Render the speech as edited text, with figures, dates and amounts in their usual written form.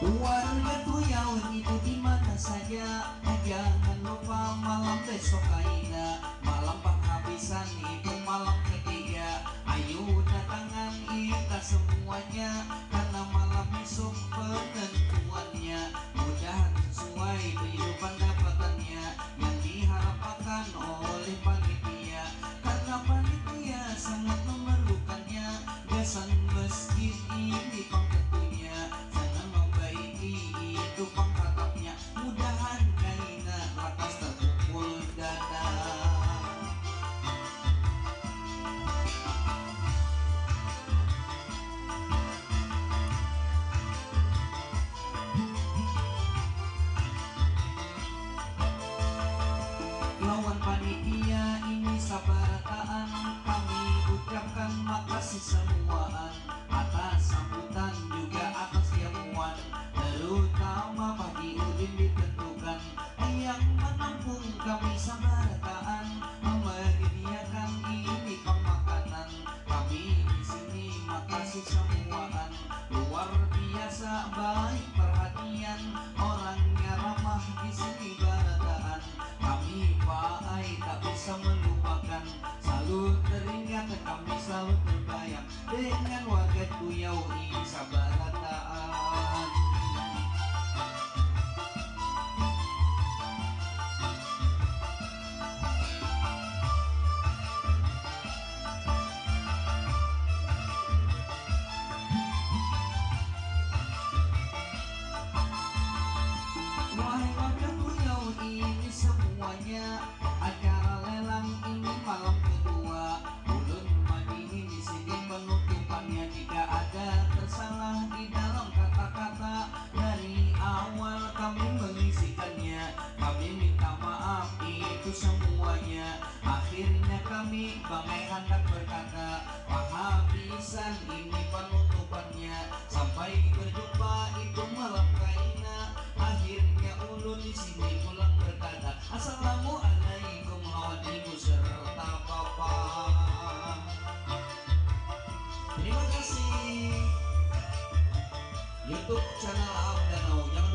Wargaku yang itu di mana saja, jangan lupa malam besok Aida, malam penghabisan itu malam ketiga. Ayo datangan kita semuanya, karena malam besok penentuannya. Mudahan sesuai kehidupan dapatannya yang diharapkan oleh panitia, karena panitia sangat memerlukannya. Gasan masjid ini pengketunya, itu pangkatapnya. Mudahan kaina rakas terpukul dada. Lawan panitia ini sabarataan, kami ucapkan makasih semuaan atas sambutan juga atas jamuan, terutama pagi udin ditentukan yang menampung kami sabarataan, menyediakan ini pemakanan. Kami di sini makasih semuaan, luar biasa baik perhatian, orangnya ramah di sini barataan. Kami Ai tak bisa melupakan, selalu teringat kami selalu terbayang dengan warga Kuyau ini sabarataan. Wahai warga Kuyau ini semuanya, acara lelang ini malam kedua. Ulun Madini di sini penutupannya, jika ada tersalah di dalam kata-kata dari awal kami mengisikannya, kami minta maaf itu semuanya. Akhirnya kami bangai hendak berkata, penghabisan ini penutupannya, sampai berjumpa itu malam kaina. Akhirnya ulun di sini pulang berkata, assalamualaikum lawan ibu serta bapak. Terima kasih YouTube channel Aam Danau. Jangan